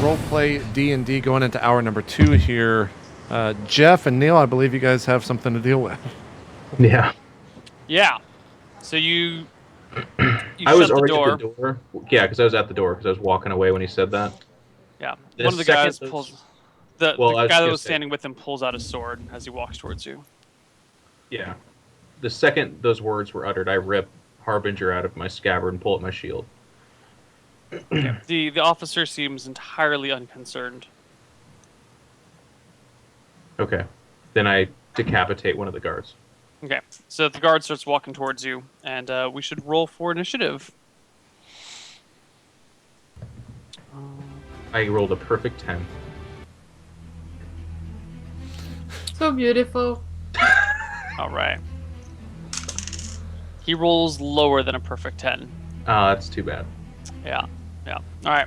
Roleplay D&D going into hour number 2 here. Jeff and Neal, I believe you guys have something to deal with. Yeah. Yeah. So you I was shut the already door. at the door. Yeah, because I was at the door because I was walking away when he said that. Yeah. The One of the second guys those- pulls... The Well, I was guy that gonna was say- standing with him pulls out his sword as he walks towards you. Yeah. The second those words were uttered, I rip Harbinger out of my scabbard and pull out my shield. Yeah. The officer seems entirely unconcerned. Okay. Then I decapitate one of the guards. Okay. So the guard starts walking towards you, and we should roll for initiative. I rolled a perfect 10. So beautiful. All right. He rolls lower than a perfect 10. That's too bad. Yeah. Yeah. All right.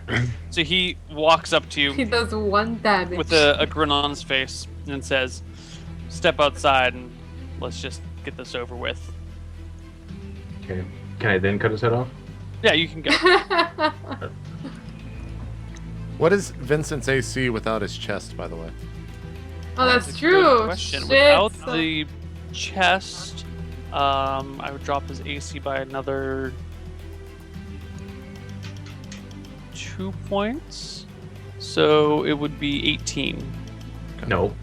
So he walks up to He you does 1 damage. with a grin on his face and says, "Step outside and let's just get this over with." Okay. Can I then cut his head off? Yeah, you can go. What is Vincent's AC without his chest, by the way? Oh, that's a good true. question. Shit. Without the chest, I would drop his AC by another 2 points. So it would be 18. No.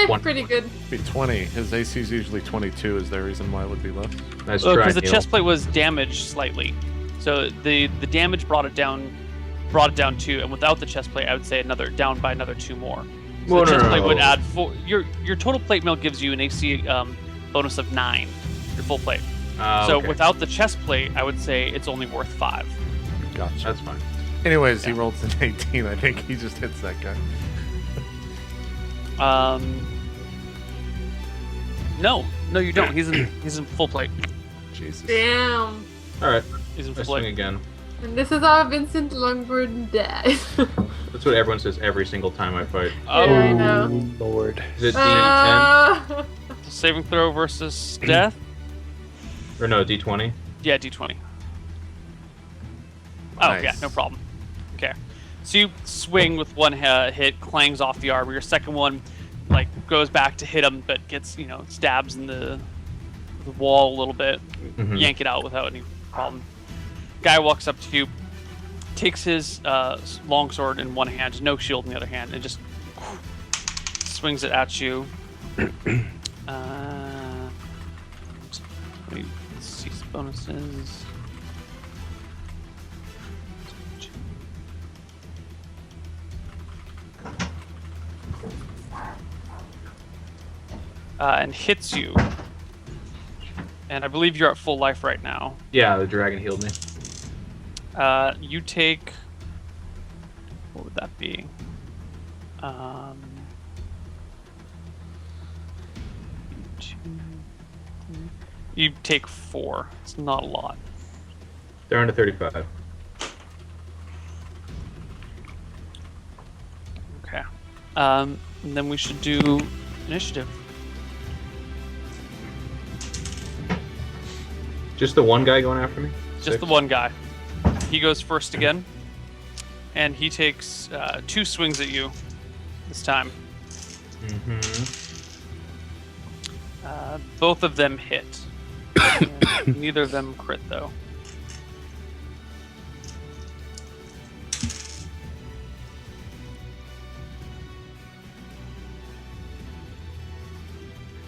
One. Pretty good. Be 20. His AC is usually 22. Is there a reason why it would be less? Nice try, Because the Neil. chest plate was damaged slightly. So the damage brought it down 2, and without the chest plate, I would say down by another 2 more. So Well, the chest no, plate no. would add 4. Your total plate mail gives you an AC bonus of 9. Your full plate. So Okay. without the chest plate, I would say it's only worth 5. Gotcha. That's fine. Anyways, he Yeah. rolls an 18. I think he just hits that guy. No, you don't. He's in full plate. Jesus. Damn. Alright. He's in I full swing plate. again. And this is how Vincent Longbourn dies. That's what everyone says every single time I fight. Yeah, I know. Lord. Is it D10? Saving throw versus death. Or no, D20? Yeah, D20. Oh, Nice. yeah, no problem. Okay. So you swing with one hit, clangs off the armor. Your second one, goes back to hit him, but gets, stabs in the wall a little bit. Mhm. Yank it out without any problem. Guy walks up to you, takes his longsword in one hand, no shield in the other hand, and just swings it at you. Let me see some bonuses. And hits you. And I believe you're at full life right now. Yeah, the dragon healed me. You take... What would that be? You take 4. It's not a lot. They're under 35. Okay. And then we should do initiative. Just the one guy going after me? Just the one guy. He goes first again. And he takes 2 swings at you this time. Mm-hmm. Both of them hit. And neither of them crit, though.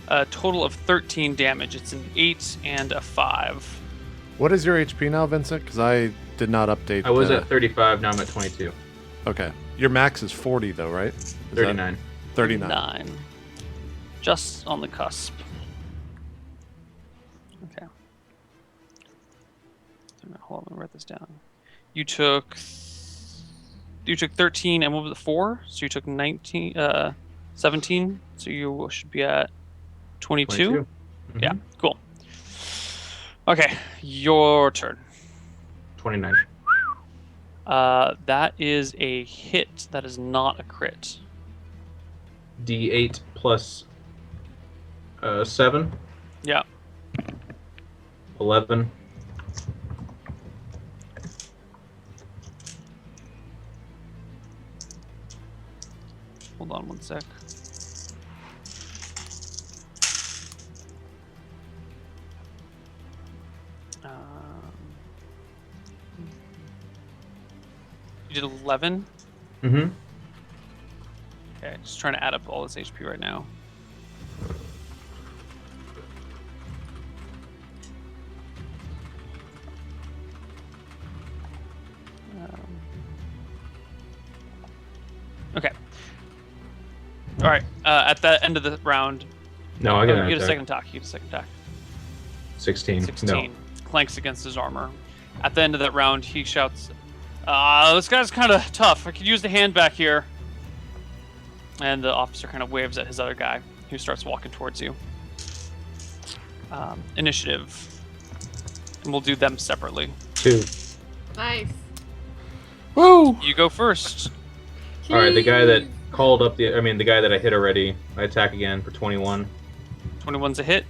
A total of 13 damage. It's an 8 and a 5. What is your HP now, Vincent? Because I did not update. I was at 35, now I'm at 22. Okay. Your max is 40, though, right? Is that- 39. 39. 9. Just on the cusp. Okay. Hold on, let me write this down. You took 13, and what was it, 4? So you took 17. So you should be at 22. 22. Yeah, cool. Okay, your turn. 29. That is a hit. That is not a crit. D8 plus 7. Yeah. 11. Hold on one sec. You did 11? Mm-hmm. Okay, just trying to add up all this HP right now. Okay. All right. At the end of the round, No, I get you an get a attack. second attack. You get a second attack. 16. 16. No. Clanks against his armor. At the end of that round, he shouts, this guy's kind of tough. I could use the hand back here. And the officer kind of waves at his other guy, who starts walking towards you. Initiative. And we'll do them separately. 2. Nice. Woo! You go first. All right, the guy that Jeez. called up the guy that I hit already, I attack again for 21. 21's a hit.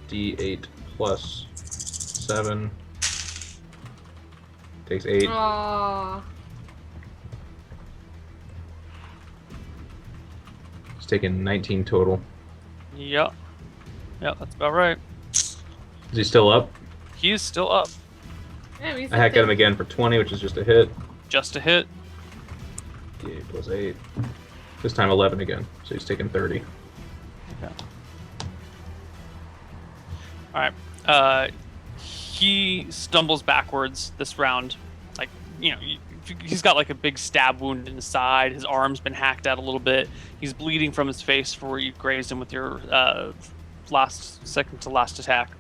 D8 plus 7. Takes 8. Aw. It's taking 19 total. Yep. Yep, that's about right. Is he still up? He's still up. Damn, he's I hack at him something. again for 20, which is just a hit. Just a hit. D8 plus 8. This time 11 again, so he's taking 30. Okay. Alright. He stumbles backwards this round. Like, he's got like a big stab wound in his side. His arm's been hacked out a little bit. He's bleeding from his face for where you grazed him with your second to last attack.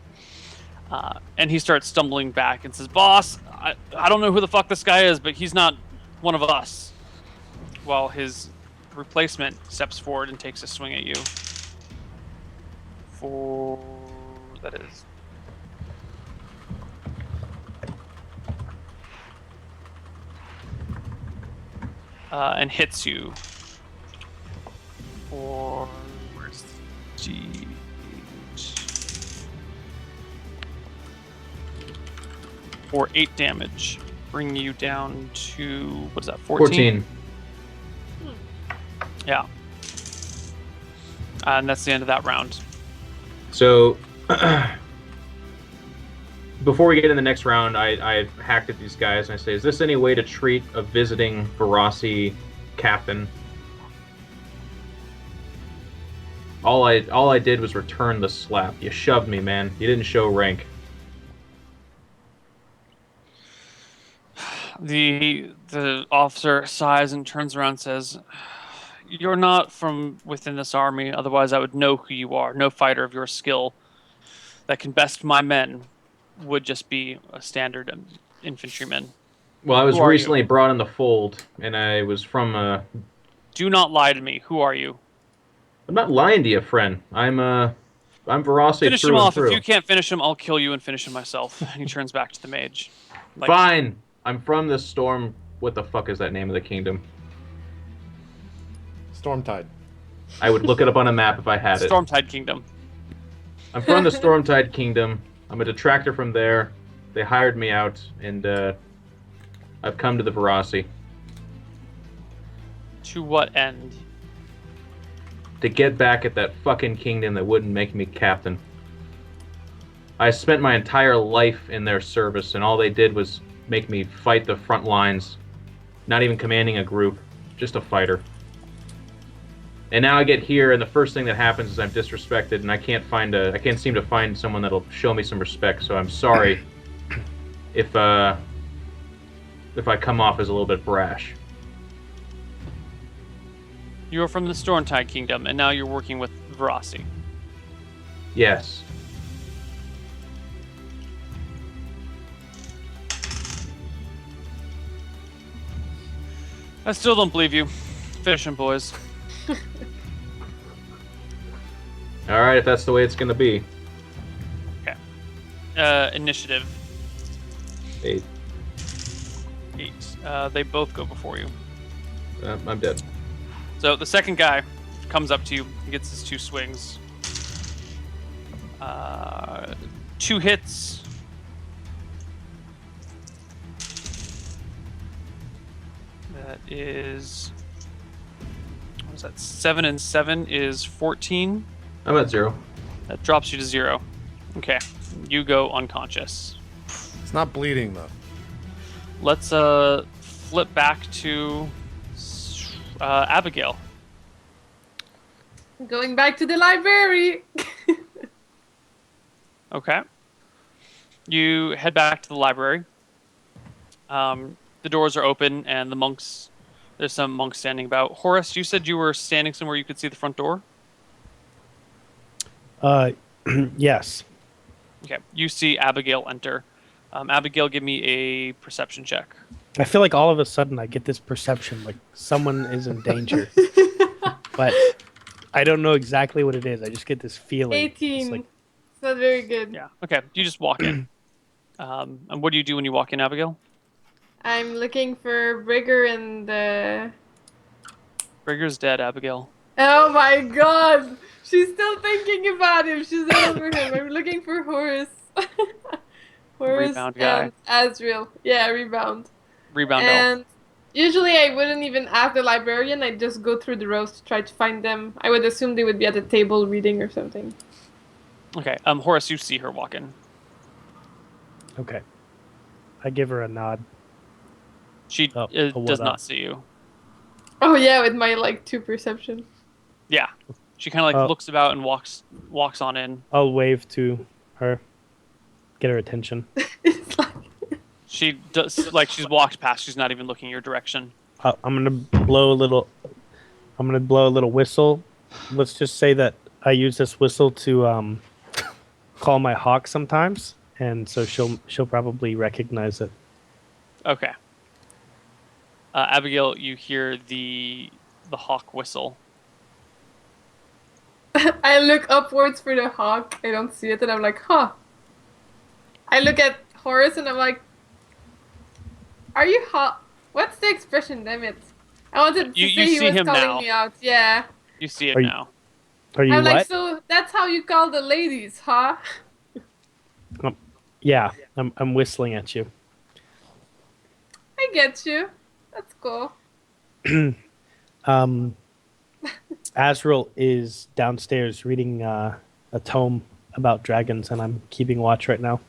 And he starts stumbling back and says, "Boss, I don't know who the fuck this guy is, but he's not one of us." While his replacement steps forward and takes a swing at you. That is. And hits you for where's G8? For 8 damage, bringing you down to what is that? 14. Yeah. And that's the end of that round. So, before we get in the next round, I hacked at these guys and I say, "Is this any way to treat a visiting Varasi captain?" All I did was return the slap. You shoved me, man. You didn't show rank. The officer sighs and turns around and says, "You're not from within this army, otherwise I would know who you are. No fighter of your skill that can best my men would just be a standard infantryman." Well, I was Who are you? recently brought in the fold, and I was from Do not lie to me. Who are you? I'm not lying to you, friend. I'm Varasi Finish through him and off. through. If you can't finish him, I'll kill you and finish him myself. And he turns back to the mage. Like, Fine. I'm from the storm. What the fuck is that name of the kingdom? Stormtide. I would look it up on a map if I had it. Stormtide Kingdom. I'm from the Stormtide Kingdom. I'm a detractor from there. They hired me out, and I've come to the Varasi To what end? to get back at that fucking kingdom that wouldn't make me captain. I spent my entire life in their service, and all they did was make me fight the front lines, not even commanding a group, just a fighter. And now I get here, and the first thing that happens is I'm disrespected, and I can't seem to find someone that'll show me some respect. So I'm sorry if I come off as a little bit brash. You are from the Stormtide Kingdom, and now you're working with Varasi. Yes. I still don't believe you. Finish him, boys. All right, if that's the way it's gonna be. Initiative. 8. 8. They both go before you. I'm dead. So the second guy comes up to you and gets his 2 swings. 2 hits. That is... What's that? 7 and 7 is 14. I'm at 0. That drops you to 0. Okay, you go unconscious. It's not bleeding though. Let's flip back to Abigail. Going back to the library. Okay. You head back to the library. The doors are open, and there's some monks standing about. Horace, you said you were standing somewhere you could see the front door? Yes. Okay. You see Abigail enter. Abigail, give me a perception check. I feel like all of a sudden I get this perception like someone is in danger. But I don't know exactly what it is. I just get this feeling. 18. It's like, It's not very good. Yeah. Okay. You just walk in. And what do you do when you walk in, Abigail? I'm looking for Brigger and the... Brigger's dead, Abigail. Oh my god! She's still thinking about him. She's all over him. I'm looking for Horace. Horace Rebound guy. and Azrael. Yeah, rebound. Rebound elf. And usually I wouldn't even ask the librarian. I'd just go through the rows to try to find them. I would assume they would be at a table reading or something. Okay. Horace, you see her walk in. okay. I give her a nod. She what does up? not see you. Oh yeah, with my like 2 perception. Yeah. She kind of like Oh. looks about and walks on in. I'll wave to her. Get her attention. It's like... She does like she's walked past. She's not even looking your direction. I'm gonna blow a little whistle. Let's just say that I use this whistle to call my hawk sometimes, and so she'll probably recognize it. Okay. Abigail, you hear the hawk whistle. I look upwards for the hawk. I don't see it, and I'm like, huh. I look at Horace, and I'm like, are you hawk? What's the expression? Damn it! I wanted to You say he see was him calling now. me out. Yeah. You see it Are you- now. Are you I'm like, what? so that's how you call the ladies, huh? Yeah, I'm whistling at you. I get you. That's cool. Azrael is downstairs reading a tome about dragons, and I'm keeping watch right now.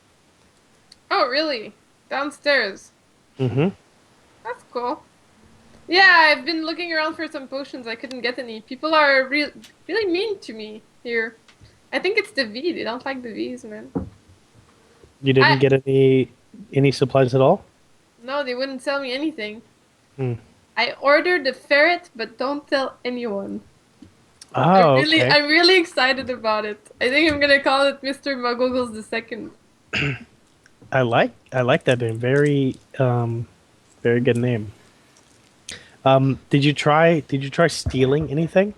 Oh, really? Downstairs. Mm-hmm. That's cool. Yeah, I've been looking around for some potions. I couldn't get any. People are really mean to me here. I think it's the V. They don't like the Vs, man. You didn't get any supplies at all? No, they wouldn't sell me anything. Hmm. I ordered the ferret, but don't tell anyone. Oh, okay. I'm really excited about it. I think I'm gonna call it Mr. Muggles II. I like that name. Very very good name. Did you try stealing anything?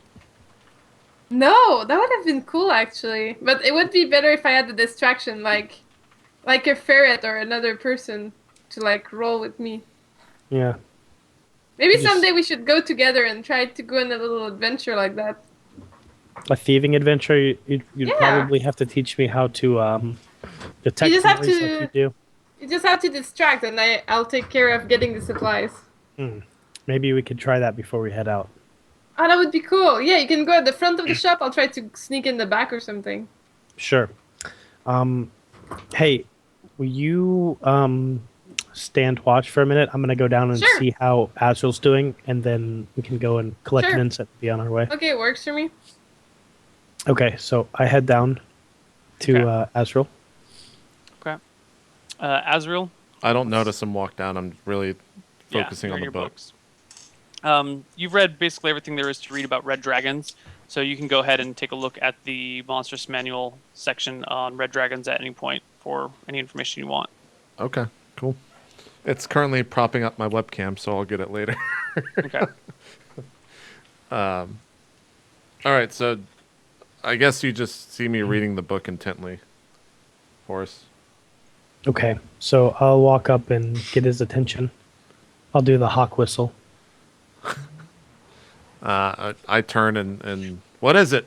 No, that would have been cool actually. But it would be better if I had the distraction, like a ferret or another person to like roll with me. Yeah. Maybe Just- someday we should go together and try to go on a little adventure like that. A thieving adventure. You'd Yeah. probably have to teach me how to detect You just have noise to- like you do. You just have to distract, and I'll take care of getting the supplies. Maybe we could try that before we head out. Oh, that would be cool. Yeah, you can go at the front of the shop. I'll try to sneak in the back or something. Sure. Hey, will you stand watch for a minute? I'm gonna go down and Sure. see how Azrael's doing, and then we can go and collect Sure. an inset and be on our way. Okay, it works for me. Okay, so I head down to Okay. Azrael. Okay. Azrael. I don't notice him walk down. I'm really Yeah, focusing you're on in the your book. books. You've read basically everything there is to read about red dragons, so you can go ahead and take a look at the monstrous manual section on red dragons at any point for any information you want. Okay, cool. It's currently propping up my webcam, so I'll get it later. Okay. All right, so I guess you just see me reading the book intently, Horace. Okay, so I'll walk up and get his attention. I'll do the hawk whistle. I turn and what is it?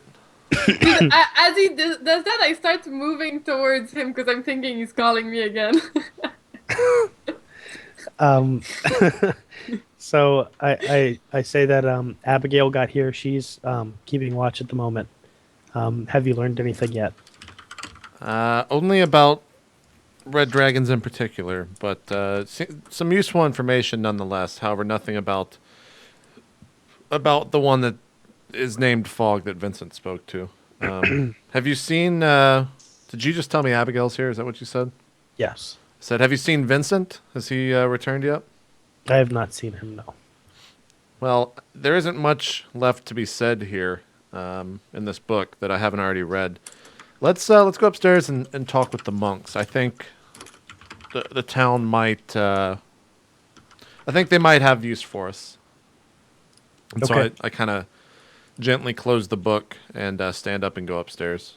As he does that, I start moving towards him because I'm thinking he's calling me again. So I say that Abigail got here. She's keeping watch at the moment. Have you learned anything yet? Only about red dragons in particular, but some useful information nonetheless. However, nothing about the one that is named Fog that Vincent spoke to. Have you seen? Did you just tell me Abigail's here? Is that what you said? Yes. I said, have you seen Vincent? Has he returned yet? I have not seen him, no. Well, there isn't much left to be said here in this book that I haven't already read. Let's go upstairs and talk with the monks. I think the town might. I think they might have use for us. And Okay. so I kind of gently close the book and stand up and go upstairs.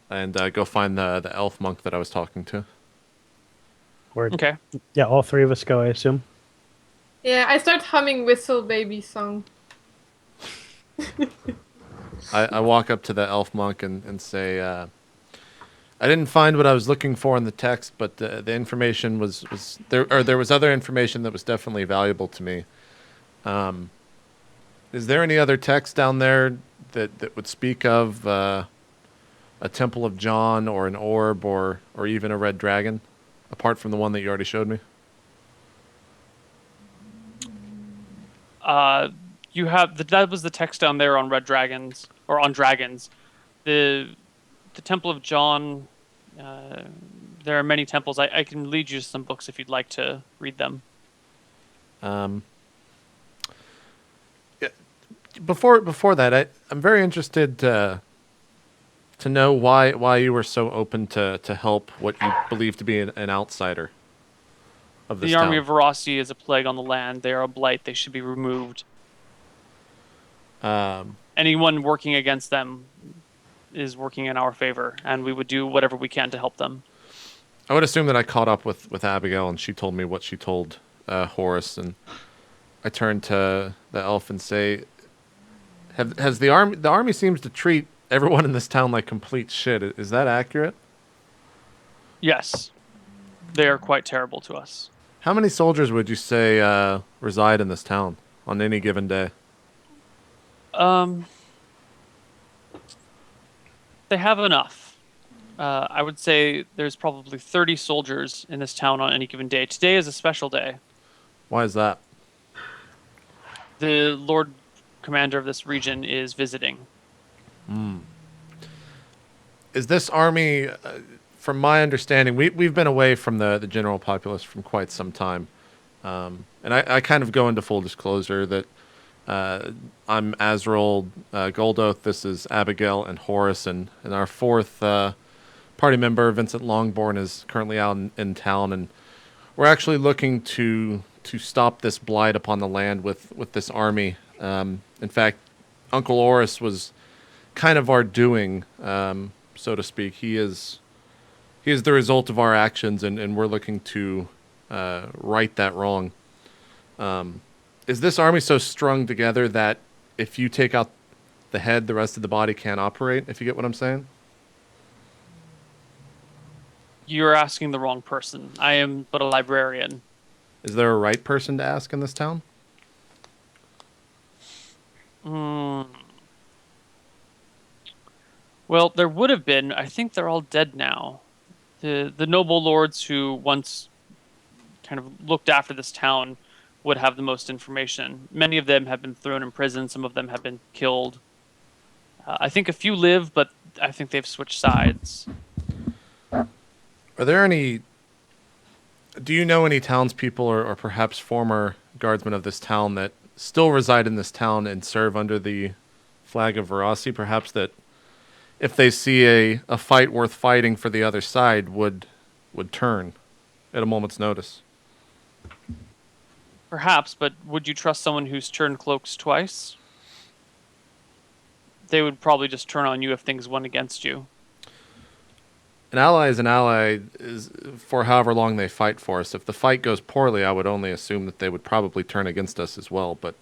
And go find the elf monk that I was talking to. Word. Okay. Yeah, all three of us go, I assume. Yeah, I start humming Whistle Baby song. I walk up to the elf monk and say, I didn't find what I was looking for in the text, but the information was there, or there was other information that was definitely valuable to me. Is there any other text down there that would speak of a Temple of John or an orb or even a red dragon, apart from the one that you already showed me? You have that was the text down there on red dragons or on dragons. The Temple of John. There are many temples. I can lead you to some books if you'd like to read them. Yeah, before that, I'm very interested to know why you were so open to help what you believe to be an outsider of this The army town. of Verossi is a plague on the land. They are a blight. They should be removed. Anyone working against them is working in our favor, and we would do whatever we can to help them. I would assume that I caught up with Abigail, and she told me what she told Horace, and I turn to the elf and say, "Has the army seems to treat everyone in this town like complete shit? Is that accurate? Yes, they are quite terrible to us. How many soldiers would you say reside in this town on any given day?" They have enough. I would say there's probably 30 soldiers in this town on any given day. Today is a special day. Why is that? The Lord Commander of this region is visiting. Is this army, from my understanding, we've been away from the general populace from quite some time. And I kind of go into full disclosure that I'm Azrael Goldoth, this is Abigail and Horace, and our fourth party member, Vincent Longborn, is currently out in town, and we're actually looking to stop this blight upon the land with this army. In fact, Uncle Oris was kind of our doing, so to speak. He is the result of our actions, and we're looking to right that wrong. Is this army so strung together that if you take out the head, the rest of the body can't operate, if you get what I'm saying? You're asking the wrong person. I am but a librarian. Is there a right person to ask in this town? Well, there would have been. I think they're all dead now. The noble lords who once kind of looked after this town would have the most information. Many of them have been thrown in prison. Some of them have been killed. I think a few live, but I think they've switched sides. Are there any... Do you know any townspeople or perhaps former guardsmen of this town that still reside in this town and serve under the flag of Verossi? Perhaps that if they see a fight worth fighting for the other side would turn at a moment's notice. Perhaps, but would you trust someone who's turned cloaks twice? They would probably just turn on you if things went against you. An ally is an ally is for however long they fight for us. If the fight goes poorly, I would only assume that they would probably turn against us as well. But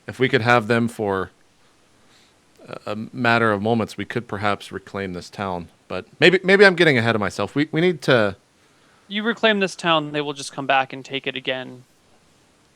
if we could have them for a matter of moments, we could perhaps reclaim this town. But maybe I'm getting ahead of myself. We need to... You reclaim this town, they will just come back and take it again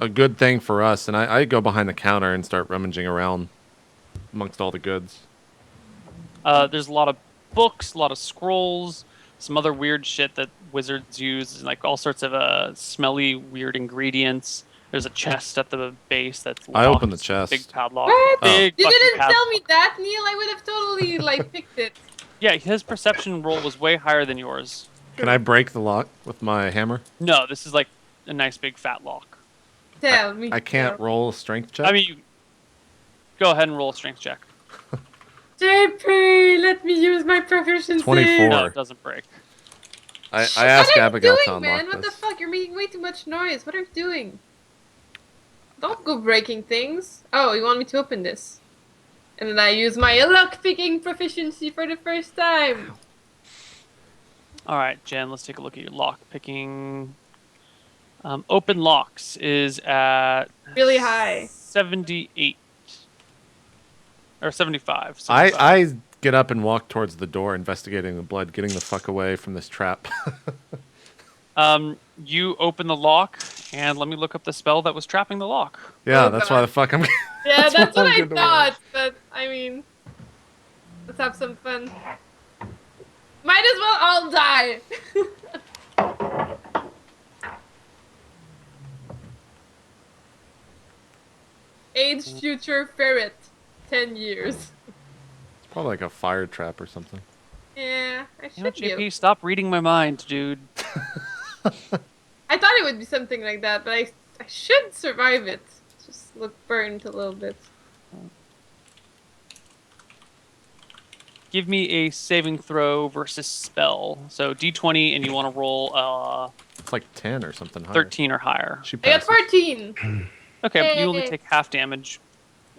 a good thing for us, and I go behind the counter and start rummaging around amongst all the goods. There's a lot of books, a lot of scrolls, some other weird shit that wizards use, like all sorts of smelly, weird ingredients. There's a chest at the base that's locked. I open the chest. Big padlock. What? Big You fucking didn't tell padlock. me that, Neil. I would have totally like picked it. Yeah, his perception roll was way higher than yours. Can I break the lock with my hammer? No, this is like a nice big fat lock. Tell me. I can't roll a strength check. I mean, go ahead and roll a strength check. JP, let me use my proficiency. 24. No, it doesn't break. I asked What are you Abigail to doing, unlock man? What the this. fuck? You're making way too much noise. What are you doing? Don't go breaking things. Oh, you want me to open this? And then I use my lock-picking proficiency for the first time. All right, Jen, let's take a look at your lock picking. Open locks is at Really high. 78 or 75. I get up and walk towards the door, investigating the blood, getting the fuck away from this trap. You open the lock, and let me look up the spell that was trapping the lock. Yeah, Oh, that's God. why the fuck I'm. Yeah, that's what I I'm gonna thought. But I mean, let's have some fun. Might as well all die. Age future ferret, 10 years. It's probably like a fire trap or something. Yeah, I You know, should be. JP, stop reading my mind, dude. I thought it would be something like that, but I should survive it. Just look burnt a little bit. Give me a saving throw versus spell. So D20, and you want to roll It's like 10 or something higher. 13 or higher. She I got passes. 14. Okay, you only Yay. take half damage.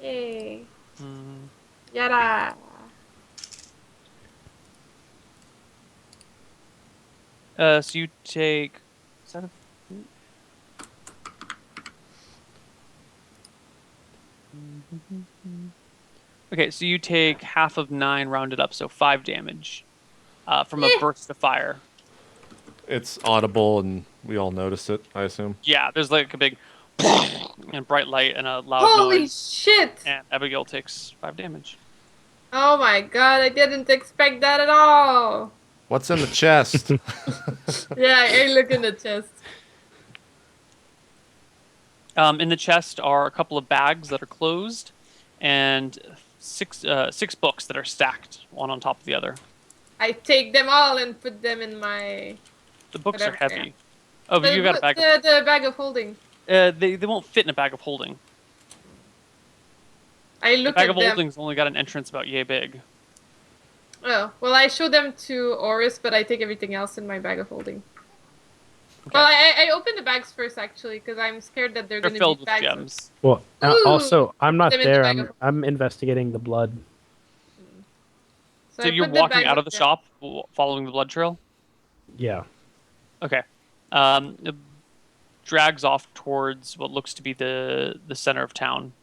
Yay. Mm. Yada. So you take. Is that a... Okay, so you take half of 9 rounded up, so 5 damage from a Eh. burst of fire. It's audible, and we all notice it, I assume. Yeah, there's like a big and bright light and a loud Holy noise. shit! And Abigail takes 5 damage. Oh my god, I didn't expect that at all. What's in the chest? Yeah, I look in the chest. In the chest are a couple of bags that are closed, and six books that are stacked one on top of the other. I take them all and put them in my... The books are Whatever, heavy. Oh, but you got a bag of... The bag of holding. They won't fit in a bag of holding. I A look bag at of them. holding's only got an entrance about yay big. Oh, well, I show them to Oris, but I take everything else in my bag of holding. Okay. Well, I open the bags first, actually, because I'm scared that they're They're going to filled be with bags. gems. Well, Ooh. also, I'm not Them in the there. bag of- I'm investigating the blood. So I you're put the walking bags out of the down. shop, following the blood trail? Yeah. Okay. It drags off towards what looks to be the center of town,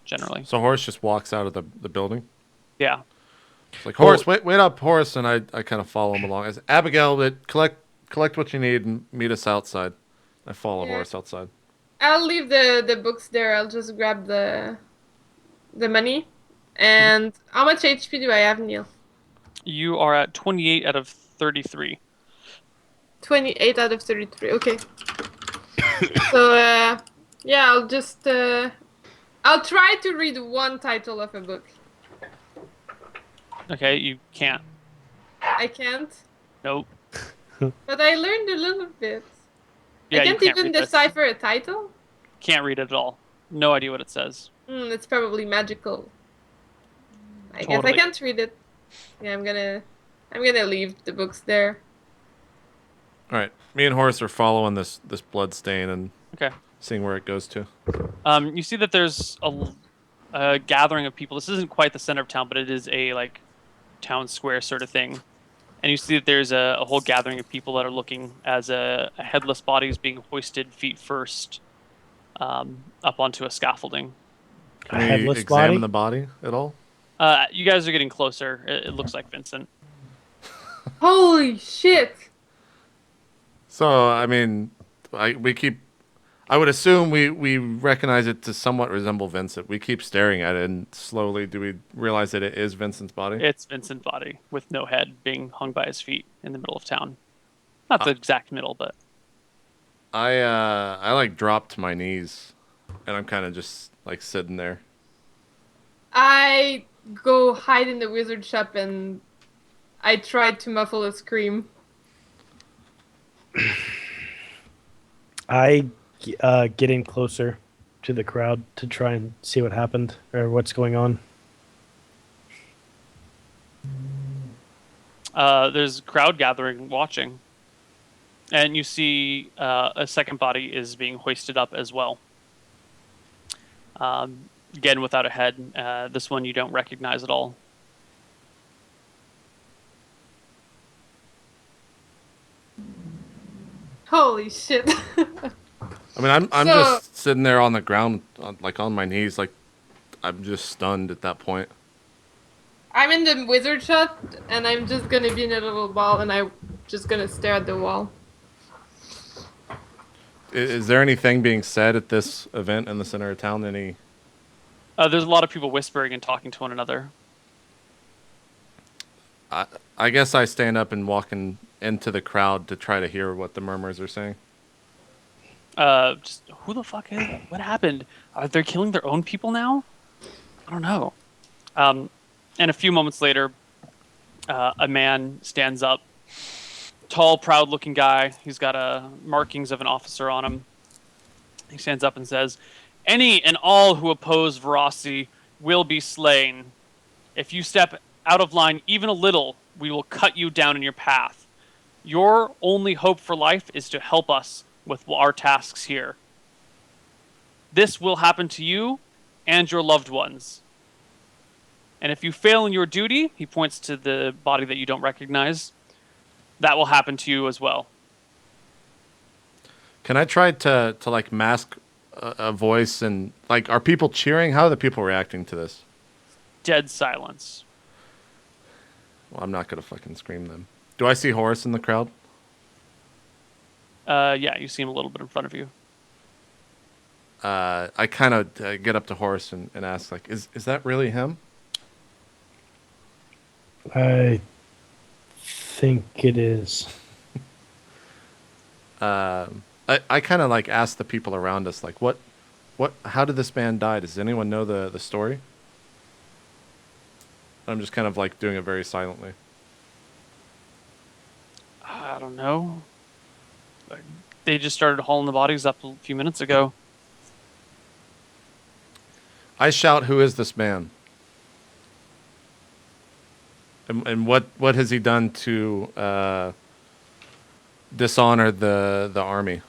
generally. So Horace just walks out of the building. Yeah. It's like, Horace, wait up, Horace, and I kind of follow him along. I say, Abigail, collect what you need and meet us outside. I follow Yeah. Horace outside. I'll leave the books there. I'll just grab the money. And how much HP do I have, Neil? You are at 28 out of 33. 28 out of 33. Okay. So, yeah, I'll just... I'll try to read one title of a book. Okay, you can't. I can't. Nope. But I learned a little bit. Yeah, I you can't can't even read this. decipher a title? Can't read it at all. No idea what it says. It's probably magical. I guess I Totally. can't read it. Yeah, I'm gonna leave the books there. All right. Me and Horace are following this blood stain and Okay. seeing where it goes to. You see that there's a gathering of people. This isn't quite the center of town, but it is a like town square sort of thing. And you see that there's a whole gathering of people that are looking as a headless body is being hoisted feet first up onto a scaffolding. Can A we headless examine body? the body at all? You guys are getting closer. It looks like Vincent. Holy shit! So, I mean, I would assume we recognize it to somewhat resemble Vincent. We keep staring at it, and slowly do we realize that it is Vincent's body? It's Vincent's body with no head being hung by his feet in the middle of town. Not the exact middle, but I like dropped to my knees, and I'm kind of just like sitting there. I go hide in the wizard shop and I tried to muffle a scream. I get in closer to the crowd to try and see what happened or what's going on. there's a crowd gathering watching. And you see a second body is being hoisted up as well. Again, without a head. This one you don't recognize at all. Holy shit. I mean, I'm So- just sitting there on the ground, like on my knees, like I'm just stunned at that point. I'm in the wizard shop and I'm just gonna be in a little wall and I'm just gonna stare at the wall. Is there anything being said at this event in the center of town? Any? There's a lot of people whispering and talking to one another. I guess I stand up and walk into the crowd to try to hear what the murmurs are saying. Just who the fuck is? What happened? Are they killing their own people now? I don't know. And a few moments later, a man stands up. Tall, proud-looking guy. He's got markings of an officer on him. He stands up and says, "Any and all who oppose veracity will be slain. If you step out of line even a little, we will cut you down in your path. Your only hope for life is to help us with our tasks here. This will happen to you and your loved ones. And if you fail in your duty," he points to the body that you don't recognize, "that will happen to you as well." Can I try to like mask a voice and like are people cheering? How are the people reacting to this? Dead silence. Well, I'm not gonna fucking scream them. Do I see Horace in the crowd? Yeah, you see him a little bit in front of you. I kind of get up to Horace and ask, like, is that really him? I think it is. I kind of like ask the people around us, like, how did this man die? Does anyone know the story? I'm just kind of like doing it very silently. I don't know. They just started hauling the bodies up a few minutes ago. I shout, "Who is this man? And what has he done to dishonor the army?"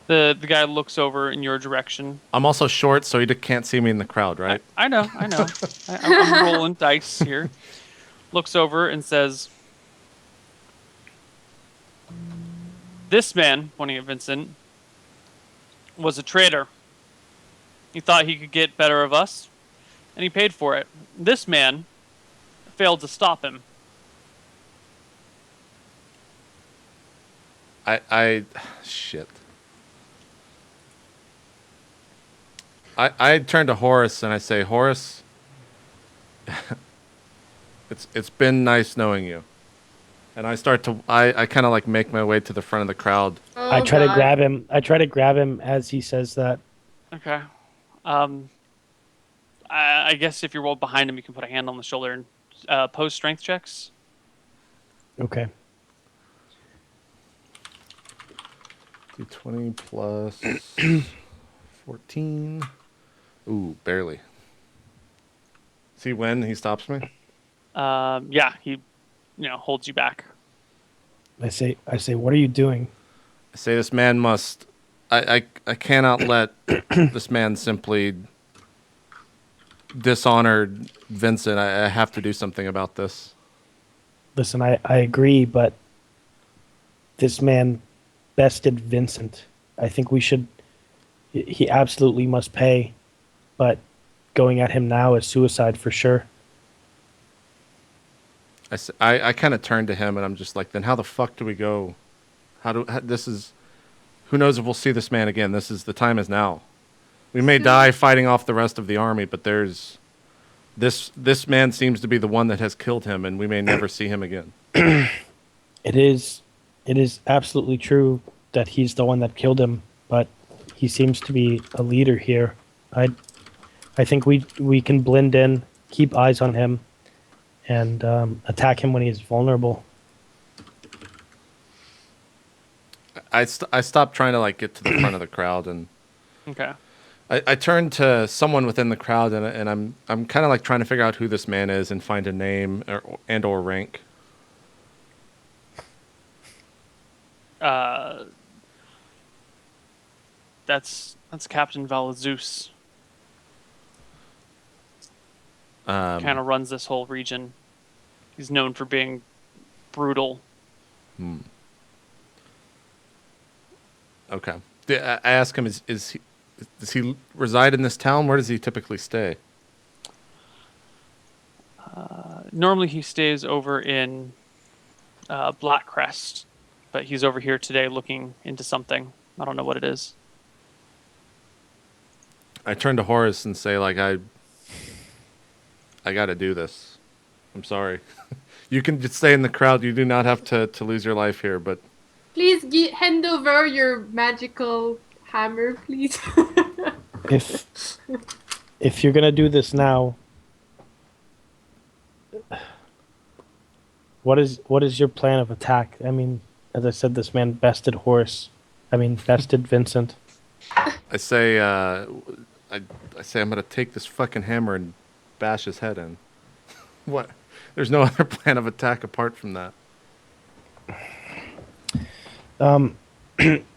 The guy looks over in your direction. I'm also short, so he can't see me in the crowd, right? I know. I'm rolling dice here. Looks over and says, "This man," pointing at Vincent, "was a traitor. He thought he could get better of us, and he paid for it. This man failed to stop him." Shit. I turn to Horace and I say, "Horace, it's been nice knowing you." And I kind of like make my way to the front of the crowd. Oh, I try to God. grab him. I try to grab him as he says that. Okay. I guess if you roll behind him, you can put a hand on the shoulder and pose strength checks. Okay. D20 plus 14. Ooh, barely. See when he stops me? Yeah, he, holds you back. I say, what are you doing? I say this man must. I cannot let this man simply dishonor Vincent. I have to do something about this. Listen, I agree, but this man bested Vincent. I think we should. He absolutely must pay, but going at him now is suicide for sure. I kind of turn to him and I'm just like, then how the fuck do we go? This is who knows if we'll see this man again. The time is now. We may die fighting off the rest of the army, but there's this man seems to be the one that has killed him, and we may never see him again. It is absolutely true that he's the one that killed him, but he seems to be a leader here. I think we can blend in, keep eyes on him, and attack him when he's vulnerable. I stopped trying to like get to the front of the crowd, and Okay. I turned to someone within the crowd, and I'm kind of like trying to figure out who this man is and find a name or rank. That's Captain Valazeus. Kind of runs this whole region. He's known for being brutal. Okay. I ask him, does he reside in this town? Where does he typically stay? Normally he stays over in Blackcrest, but he's over here today looking into something. I don't know what it is. I turn to Horace and say, like, I got to do this. I'm sorry. You can just stay in the crowd. You do not have to lose your life here, but... Please hand over your magical hammer, please. If you're gonna do this now, what is your plan of attack? I mean, as I said, this man bested Vincent. I say, I say I'm gonna take this fucking hammer and bash his head in. What? There's no other plan of attack apart from that.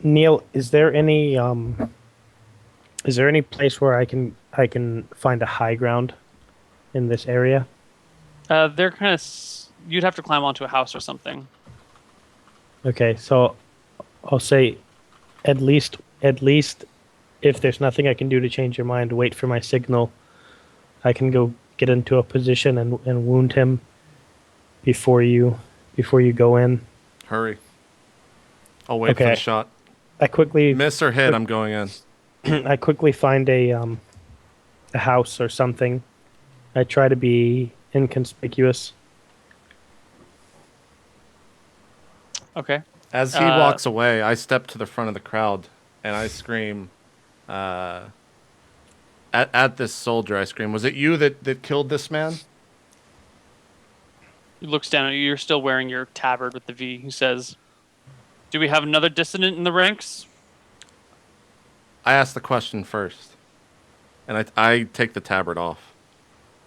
Neal, is there any place where I can find a high ground in this area? They're kind of... You'd have to climb onto a house or something. Okay, so I'll say at least if there's nothing I can do to change your mind, wait for my signal. I can go get into a position and wound him before you go in. Hurry. I'll wait for the shot. I quickly miss or hit. I'm going in. I quickly find a house or something. I try to be inconspicuous. Okay. As he walks away, I step to the front of the crowd and I scream, at this soldier. I scream, "Was it you that killed this man?" He looks down at you. You're still wearing your tabard with the V. He says, "Do we have another dissident in the ranks?" I ask the question first, and I take the tabard off.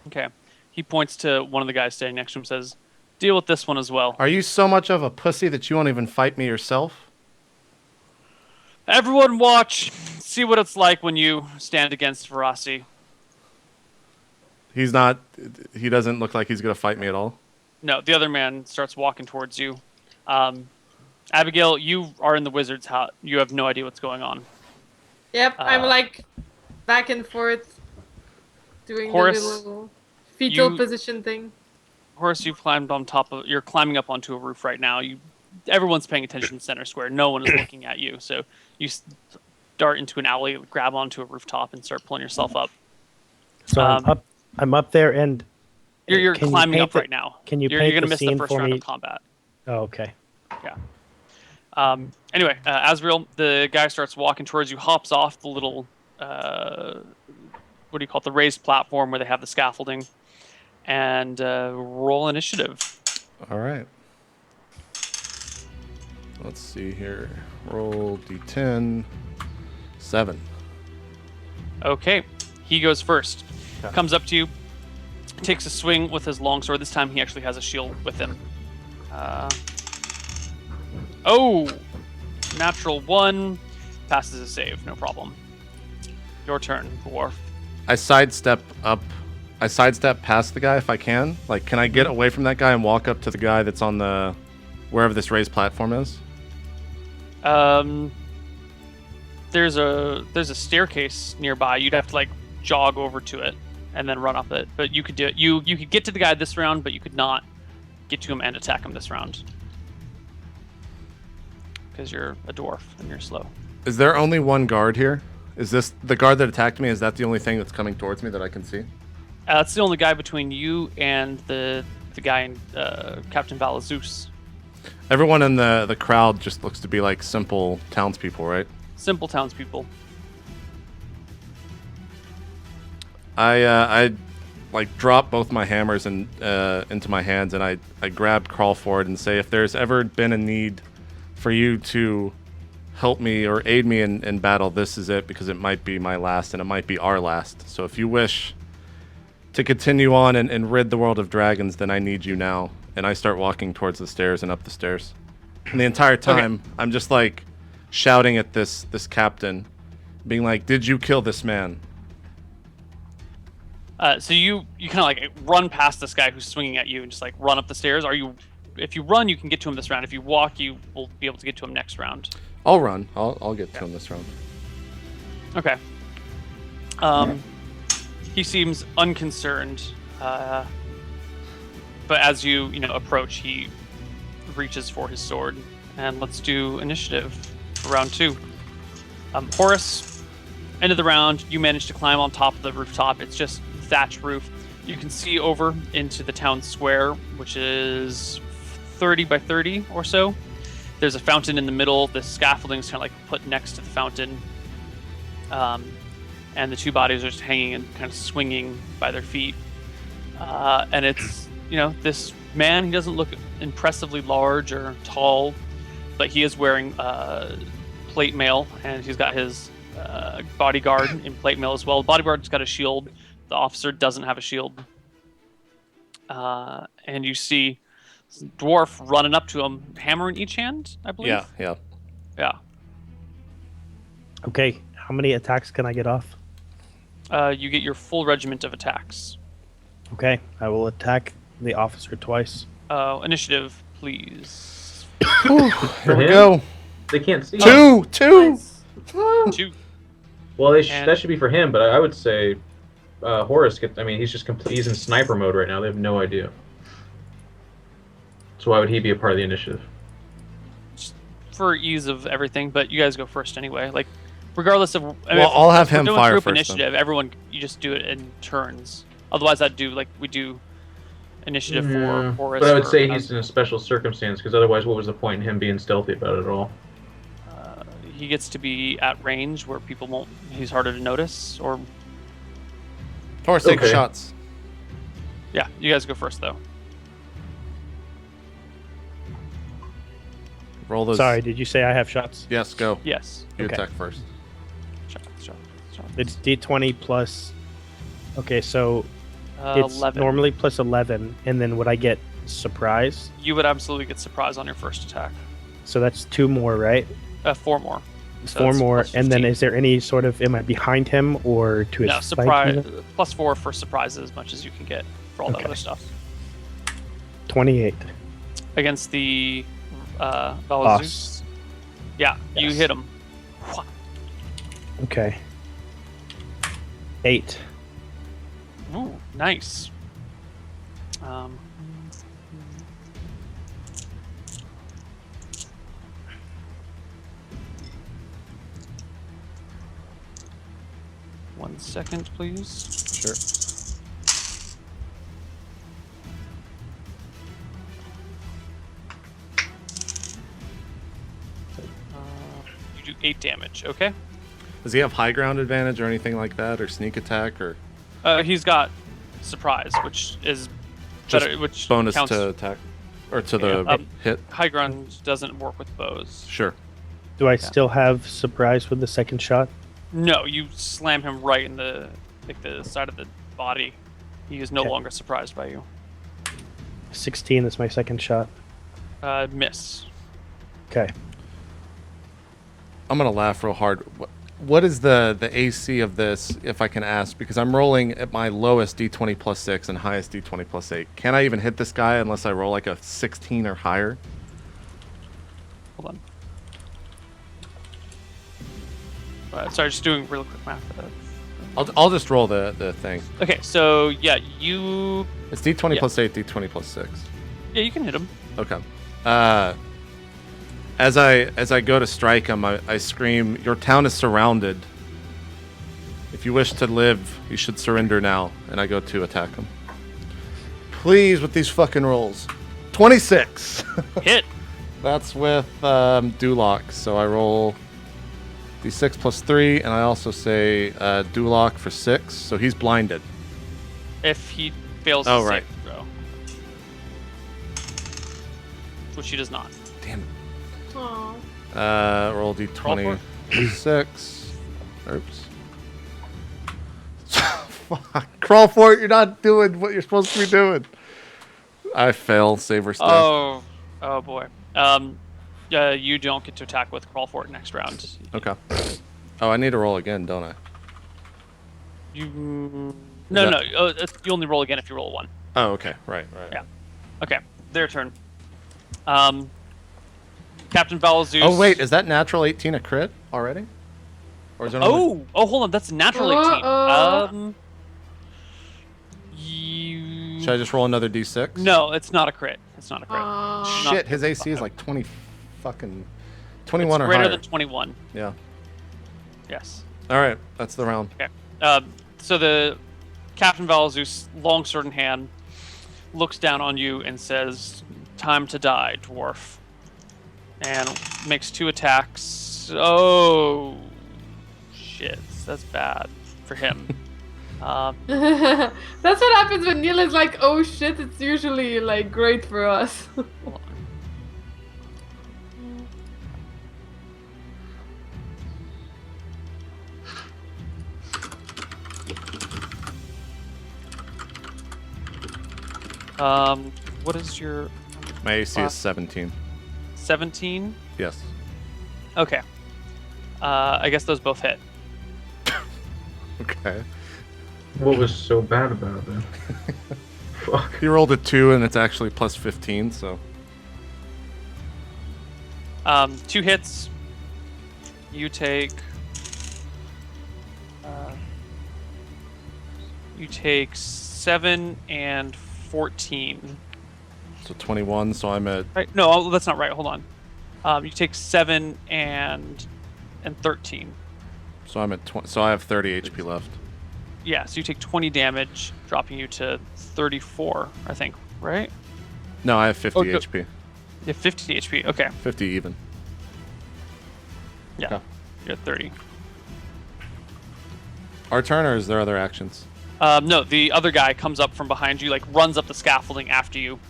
Okay. He points to one of the guys standing next to him and says, "Deal with this one as well." Are you so much of a pussy that you won't even fight me yourself? Everyone watch. See what it's like when you stand against Verasi. He doesn't look like he's going to fight me at all. No, the other man starts walking towards you. Abigail, you are in the wizard's hut. You have no idea what's going on. Yep, I'm like back and forth doing Horace, the little fetal position thing. Horace, you're climbing up onto a roof right now. Everyone's paying attention to center square. No one is looking at you. So you dart into an alley, grab onto a rooftop, and start pulling yourself up. So I'm up there, and you're climbing up right now. Can you You're paint going to the miss the scene first for round me? of combat. Oh, okay. Yeah. Anyway, Asriel, the guy starts walking towards you, hops off the little, what do you call it, the raised platform where they have the scaffolding, and roll initiative. All right. Let's see here. Roll D10. 7. Okay. He goes first. Okay. Comes up to you, takes a swing with his longsword. This time he actually has a shield with him. Natural 1. Passes a save, no problem. Your turn, dwarf. I sidestep past the guy if I can. Like, can I get away from that guy and walk up to the guy that's on the wherever this raised platform is? There's a staircase nearby. You'd have to like jog over to it and then run up it. But you could do it. You could get to the guy this round, but you could not get to him and attack him this round because you're a dwarf and you're slow. Is there only one guard here? Is this the guard that attacked me? Is that the only thing that's coming towards me that I can see? That's the only guy between you and the guy in Captain Valazeus. Everyone in the crowd just looks to be like simple townspeople, right? Simple townspeople. I like drop both my hammers and into my hands, and I grab crawl forward and say, if there's ever been a need for you to help me or aid me in battle, this is it, because it might be my last and it might be our last. So if you wish to continue on and rid the world of dragons, then I need you now. And I start walking towards the stairs and up the stairs. And the entire time, okay, I'm just like shouting at this captain, being like, did you kill this man? So you kind of like run past this guy who's swinging at you and just like run up the stairs. If you run, you can get to him this round. If you walk, you will be able to get to him next round. I'll run. I'll get to him this round. Okay. He seems unconcerned, but as you approach, he reaches for his sword, and let's do initiative for round 2. Horace, end of the round, you manage to climb on top of the rooftop. It's just thatch roof. You can see over into the town square, which is 30 by 30 or so. There's a fountain in the middle. The scaffolding is kind of like put next to the fountain. And the two bodies are just hanging and kind of swinging by their feet. And it's, this man, he doesn't look impressively large or tall, but he is wearing plate mail, and he's got his bodyguard in plate mail as well. The bodyguard's got a shield. The officer doesn't have a shield. And you see this dwarf running up to him, hammer in each hand, I believe. Yeah. Okay, how many attacks can I get off? You get your full regiment of attacks. Okay, I will attack the officer twice. Initiative, please. Here we go. They can't see. Two. Nice. 2. Well, that should be for him, but I would say Horace. He's in sniper mode right now. They have no idea. So why would he be a part of the initiative? Just for ease of everything, but you guys go first anyway. Like, regardless of. I'll have him fire group first. Initiative. Everyone, you just do it in turns. Otherwise, we do initiative for Horace. But I would say he's in a special circumstance, because otherwise, what was the point in him being stealthy about it at all? He gets to be at range where people won't. He's harder to notice, or take shots. Yeah, you guys go first though. Roll those. Sorry, did you say I have shots? Yes, go. Yes. You Okay. attack first. Shot. It's D20 plus. Okay, so it's 11. normally plus 11, and then would I get surprise? You would absolutely get surprise on your first attack. So that's 2 more, right? 4 more. So 4 that's more, plus and then 15. is there any sort of, am I behind him or to his No, flank? surprise. Plus 4 for surprises, as much as you can get for all the Okay. other stuff. 28. Against the Valazeus. Boss. Yeah, you Yes. hit him. Okay. 8. Ooh, nice. Um, One second, please. Sure. You do 8 damage, okay? Does he have high ground advantage or anything like that, or sneak attack, or He's got surprise, which is just better, which bonus counts. to attack or to the hit? High ground doesn't work with bows. Sure. Do I still have surprise with the second shot? No, you slam him right in the side of the body. He is no Okay. longer surprised by you. 16 is my second shot. Miss. Okay. I'm gonna laugh real hard. What is the AC of this, if I can ask? Because I'm rolling at my lowest D20 plus 6 and highest D20 plus 8. Can I even hit this guy unless I roll like a 16 or higher? Hold on. Sorry, just doing real quick math. I'll just roll the thing. Okay, so yeah, you It's D20 Yeah. plus 8, D20 plus 6. you can hit him. Okay. As I go to strike him, I scream, "Your town is surrounded. If you wish to live, you should surrender now." And I go to attack him. Please, with these fucking rolls. 26. Hit. That's with Duloc. So I roll d6 plus 3, and I also say Duloc for 6. So he's blinded. If he fails Oh, to right. save throw. Which he does not. Damn it. Aw. Roll d20 plus 6. Oops. Fuck. Crawl for it. You're not doing what you're supposed to be doing. I fail. Saver stuff. Oh boy. You don't get to attack with Crawl Fort next round. Okay. Oh, I need to roll again, don't I? You. that- No. You only roll again if you roll a 1. Oh, okay. Right. Yeah. Okay. Their turn. Captain Valazeus. Oh, wait. Is that natural 18 a crit already? Or is it only... Oh, hold on. That's a natural 18. Uh-oh. Should I just roll another d6? No, it's not a crit. It's not a crit. Aw. Shit, his AC is like 20 fucking... 21 It's or greater higher. than 21. Yeah. Yes. All right. That's the round. Okay. So the Captain Valazeus, longsword in hand, looks down on you and says, "Time to die, dwarf." And makes 2 attacks. Oh, shit. That's bad for him. That's what happens when Neil is like, oh shit, it's usually like great for us. Hold on. What is your My AC is 17. 17? Yes. Okay. I guess those both hit. Okay. What was so bad about it then? Fuck. He rolled a 2 and it's actually plus 15, so... 2 hits. You take. You take 7 and 14. So 21, so I'm at... Right? No, that's not right. Hold on. You take 7 and 13. So I'm at 20, so I have 30 HP left. Yeah, so you take 20 damage, dropping you to 34, I think, right? No, I have 50 Oh, good. HP. You have 50 HP. Okay. 50 even. Yeah. Okay. You're at 30. Our turn, or is there other actions? No, the other guy comes up from behind you, like runs up the scaffolding after you,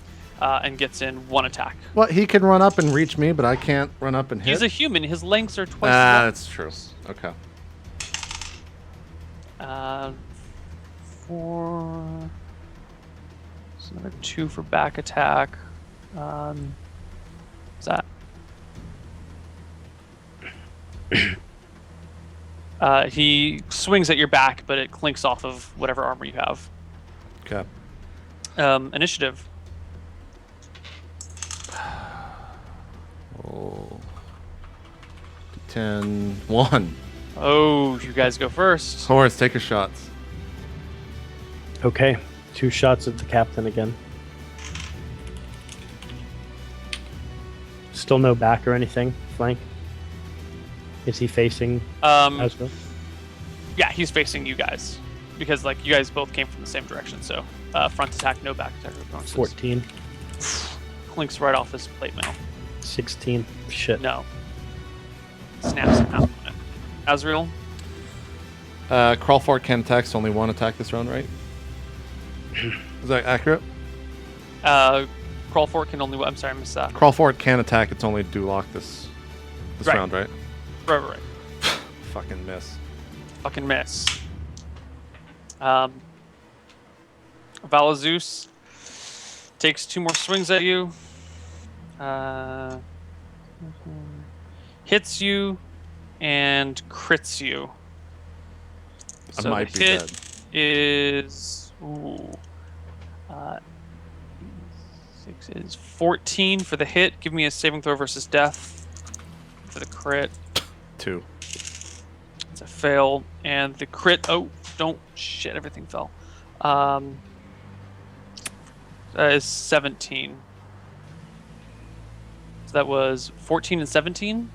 and gets in 1 attack. Well, he can run up and reach me, but I can't run up and hit. He's a human. His lengths are twice. Ah, as that's true. Okay. long. 4. It's another 2 for back attack. What's that? He swings at your back, but it clinks off of whatever armor you have. Okay. Initiative. Roll. 10, 1. Oh, you guys go first. Horace, take your shots. Okay, 2 shots at the captain again. Still no back or anything. Flank. Is he facing as well? Yeah, he's facing you guys because like you guys both came from the same direction. So front attack, no back attack. 14, Clinks right off his plate mail. 16. Shit. No. Snaps him out. Azrael. Crawl forward can attack, so only 1 attack this round, right? Is that accurate? Crawl fort can only. I'm sorry, I missed that. Crawl forward can attack, it's only Duloc this Right. round, right? Right. Fucking miss. Fucking miss. Valazeus takes 2 more swings at you. Hits you and crits you. I So might the be hit dead. is 6 is 14 for the hit. Give me a saving throw versus death for the crit. 2. It's a fail, and the crit. Oh, don't shit! Everything fell. Is 17. So that was 14 and 17.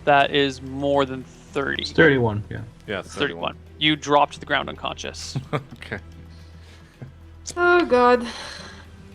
That is more than 30. It's 31. Yeah. Yeah, It's 31. You drop to the ground unconscious. Okay. Oh god.